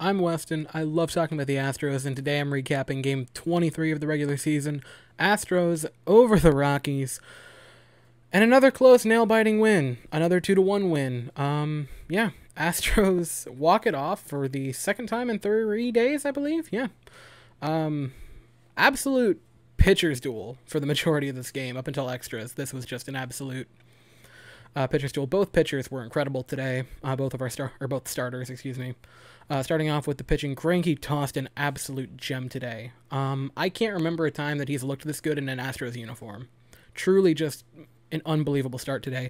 I'm Weston. I love talking about the Astros, and today I'm recapping Game 23 of the regular season. Astros over the Rockies, and another close, nail-biting win. Another 2-1 win. Yeah, Astros walk it off for the second time in 3 days, I believe. Yeah. Absolute pitcher's duel for the majority of this game up until extras. This was just an absolute pitcher's duel. Both pitchers were incredible today. Both starters, excuse me. Starting off with the pitching, Greinke tossed an absolute gem today. I can't remember a time that he's looked this good in an Astros uniform. Truly just an unbelievable start today.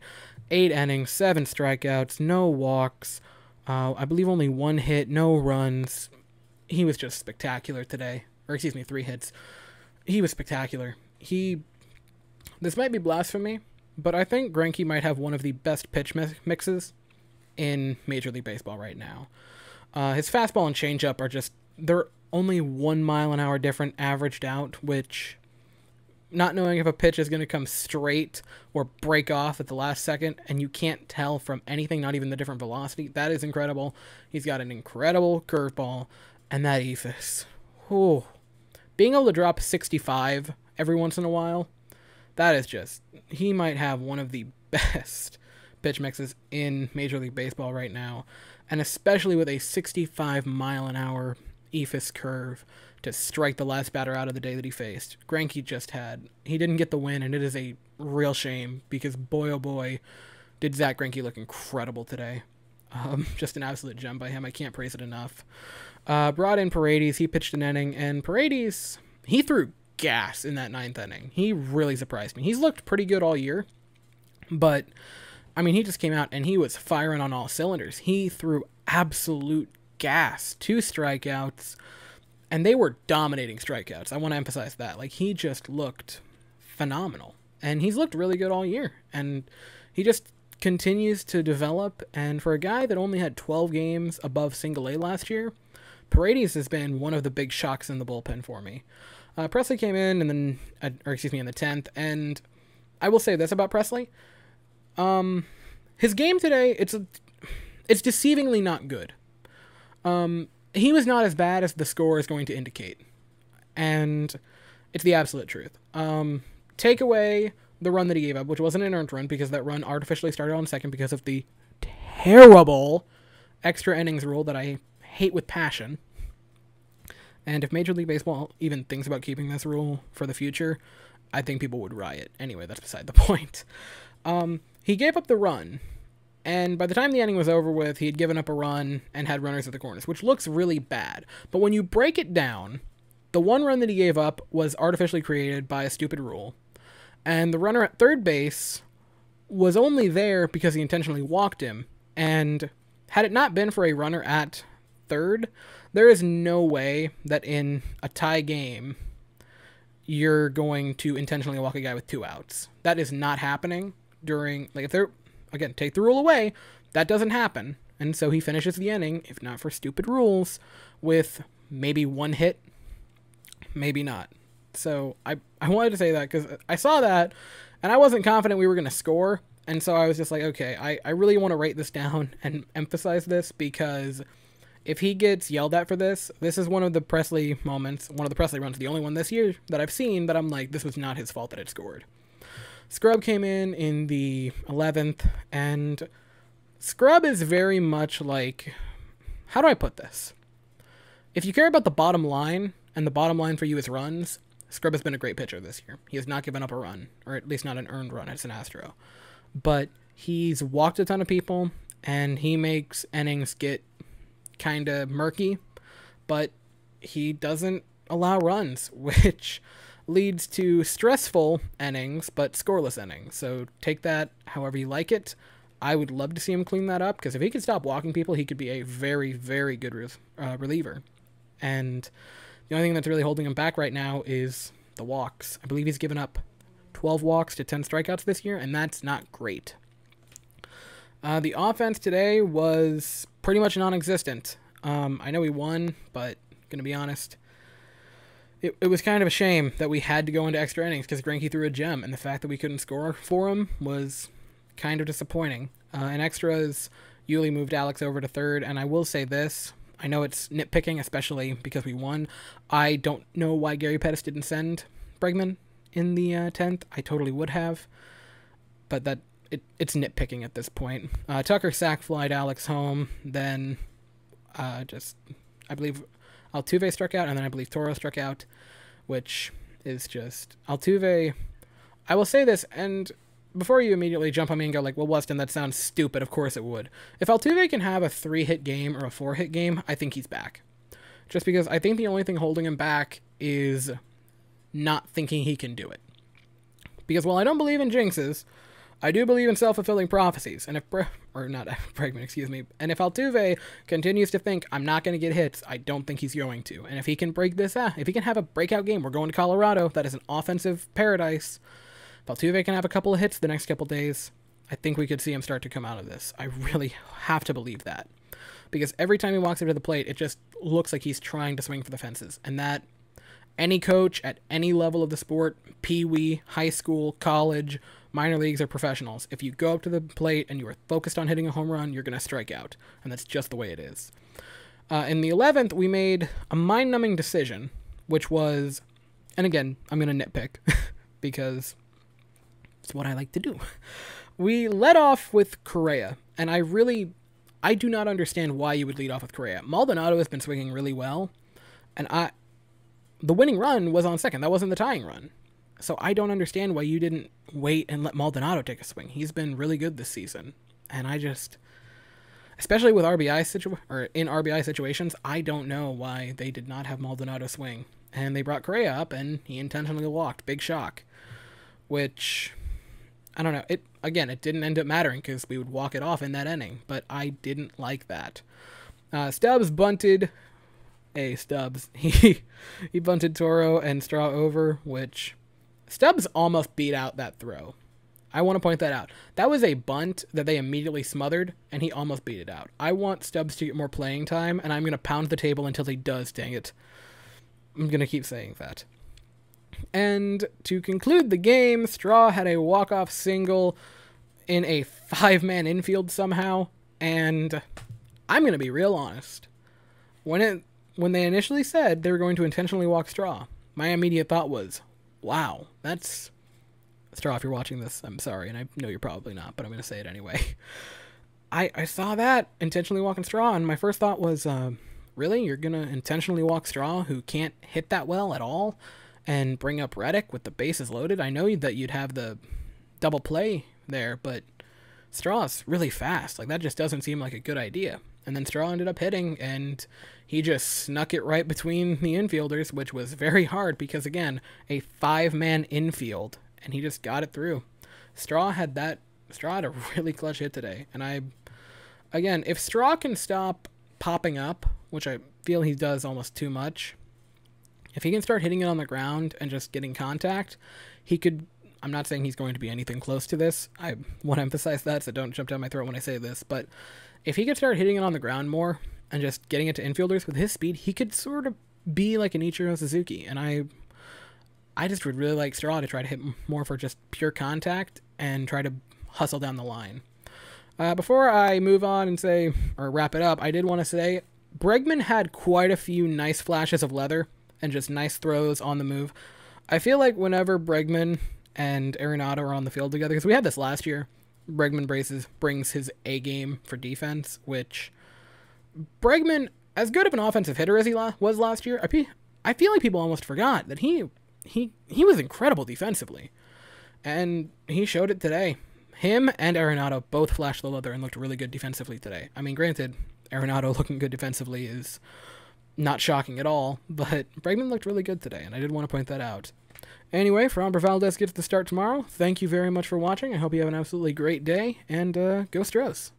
8 innings, 7 strikeouts, no walks. I believe only 1 hit, no runs. He was just spectacular today. Or excuse me, 3 hits. He was spectacular. This might be blasphemy, but I think Greinke might have one of the best pitch mixes in Major League Baseball right now. His fastball and changeup are they're only 1 mile an hour different averaged out, which, not knowing if a pitch is going to come straight or break off at the last second, and you can't tell from anything, not even the different velocity, that is incredible. He's got an incredible curveball, and that eephus. Whew. Being able to drop 65 every once in a while, that is he might have one of the best pitch mixes in Major League Baseball right now, and especially with a 65 mile an hour eephus curve to strike the last batter out of the day that he faced. Greinke he didn't get the win, and it is a real shame because boy oh boy did Zach Greinke look incredible today. Just an absolute gem by him. I can't praise it enough. Brought in Paredes. He pitched an inning, and Paredes, he threw gas in that 9th inning. He really surprised me. He's looked pretty good all year, but I mean, he just came out and he was firing on all cylinders. He threw absolute gas. 2 strikeouts, and they were dominating strikeouts. I want to emphasize that. Like, he just looked phenomenal, and he's looked really good all year, and he just continues to develop. And for a guy that only had 12 games above single A last year, Paredes has been one of the big shocks in the bullpen for me. Presley came in and then, in the 10th, and I will say this about Presley. His game today, it's deceivingly not good. He was not as bad as the score is going to indicate, and it's the absolute truth. Take away the run that he gave up, which wasn't an earned run because that run artificially started on second because of the terrible extra innings rule that I hate with passion. And if Major League Baseball even thinks about keeping this rule for the future, I think people would riot. Anyway, that's beside the point. He gave up the run, and by the time the inning was over with, he had given up a run and had runners at the corners, which looks really bad. But when you break it down, the 1 run that he gave up was artificially created by a stupid rule, and the runner at third base was only there because he intentionally walked him, and had it not been for a runner at third, there is no way that in a tie game you're going to intentionally walk a guy with 2 outs. That is not happening during, like, if they're, again, take the rule away, that doesn't happen. And so he finishes the inning, if not for stupid rules, with maybe 1 hit, maybe not. So I wanted to say that because I saw that and I wasn't confident we were going to score. And so I was just like, okay, I really want to write this down and emphasize this, because if he gets yelled at for this, this is one of the Presley moments, one of the Presley runs, the only one this year that I've seen that I'm like, this was not his fault that it scored. Scrub came in the 11th, and Scrub is very much like, how do I put this? If you care about the bottom line, and the bottom line for you is runs, Scrub has been a great pitcher this year. He has not given up a run, or at least not an earned run as an Astro. But he's walked a ton of people, and he makes innings get kind of murky, but he doesn't allow runs, which leads to stressful innings, but scoreless innings. So take that however you like it. I would love to see him clean that up, because if he could stop walking people, he could be a very, very good reliever. And the only thing that's really holding him back right now is the walks. I believe he's given up 12 walks to 10 strikeouts this year, and that's not great. The offense today was pretty much non-existent. I know we won, but gonna be honest, it was kind of a shame that we had to go into extra innings because Greinke threw a gem, and the fact that we couldn't score for him was kind of disappointing. In extras, Yuli moved Alex over to third, and I will say this, I know it's nitpicking, especially because we won. I don't know why Gary Pettis didn't send Bregman in the 10th. I totally would have, but it's nitpicking at this point. Tucker sack flied Alex home, then I believe Altuve struck out, and then I believe Toro struck out, which is just Altuve. I will say this, and before you immediately jump on me and go like, well, Weston, that sounds stupid. Of course it would. If Altuve can have a 3-hit game or a 4-hit game, I think he's back. Just because I think the only thing holding him back is not thinking he can do it. Because while I don't believe in jinxes, I do believe in self-fulfilling prophecies. And if Bregman, excuse me. And if Altuve continues to think I'm not going to get hits, I don't think he's going to. And if he can break this out, if he can have a breakout game, we're going to Colorado. That is an offensive paradise. If Altuve can have a couple of hits the next couple days, I think we could see him start to come out of this. I really have to believe that. Because every time he walks up to the plate, it just looks like he's trying to swing for the fences. And that any coach at any level of the sport, pee-wee, high school, college, minor leagues, or professionals, if you go up to the plate and you are focused on hitting a home run, you're going to strike out. And that's just the way it is. In the 11th, we made a mind-numbing decision, which was, and again, I'm going to nitpick because it's what I like to do. We led off with Correa, and I do not understand why you would lead off with Correa. Maldonado has been swinging really well, and the winning run was on second. That wasn't the tying run. So I don't understand why you didn't wait and let Maldonado take a swing. He's been really good this season, and I just, especially with in RBI situations, I don't know why they did not have Maldonado swing. And they brought Correa up, and he intentionally walked. Big shock. Which, I don't know. It didn't end up mattering because we would walk it off in that inning. But I didn't like that. Stubbs bunted. Stubbs. He bunted Toro and Straw over, which Stubbs almost beat out that throw. I want to point that out. That was a bunt that they immediately smothered, and he almost beat it out. I want Stubbs to get more playing time, and I'm going to pound the table until he does, dang it. I'm going to keep saying that. And to conclude the game, Straw had a walk-off single in a 5-man infield somehow, and I'm going to be real honest. When they initially said they were going to intentionally walk Straw, my immediate thought was, wow, that's... Straw, if you're watching this, I'm sorry, and I know you're probably not, but I'm going to say it anyway. I saw that, intentionally walking Straw, and my first thought was, really? You're going to intentionally walk Straw, who can't hit that well at all, and bring up Reddick with the bases loaded? I know that you'd have the double play there, but Straw's really fast. Like, that just doesn't seem like a good idea. And then Straw ended up hitting, and he just snuck it right between the infielders, which was very hard because, again, a 5-man infield, and he just got it through. Straw had a really clutch hit today. And again, if Straw can stop popping up, which I feel he does almost too much, if he can start hitting it on the ground and just getting contact, he could... I'm not saying he's going to be anything close to this. I want to emphasize that, so don't jump down my throat when I say this. But if he could start hitting it on the ground more and just getting it to infielders with his speed, he could sort of be like an Ichiro Suzuki. And I just would really like Straw to try to hit more for just pure contact and try to hustle down the line. Before I move on and say, or wrap it up, I did want to say Bregman had quite a few nice flashes of leather and just nice throws on the move. I feel like whenever Bregman and Arenado are on the field together, because we had this last year, Bregman brings his A game for defense, which Bregman, as good of an offensive hitter as he was last year, I feel like people almost forgot that he was incredible defensively, and he showed it today. Him and Arenado both flashed the leather and looked really good defensively today. I mean, granted, Arenado looking good defensively is not shocking at all, but Bregman looked really good today, and I did want to point that out. Anyway, Framber Valdez gets the start tomorrow. Thank you very much for watching. I hope you have an absolutely great day, and go Stros.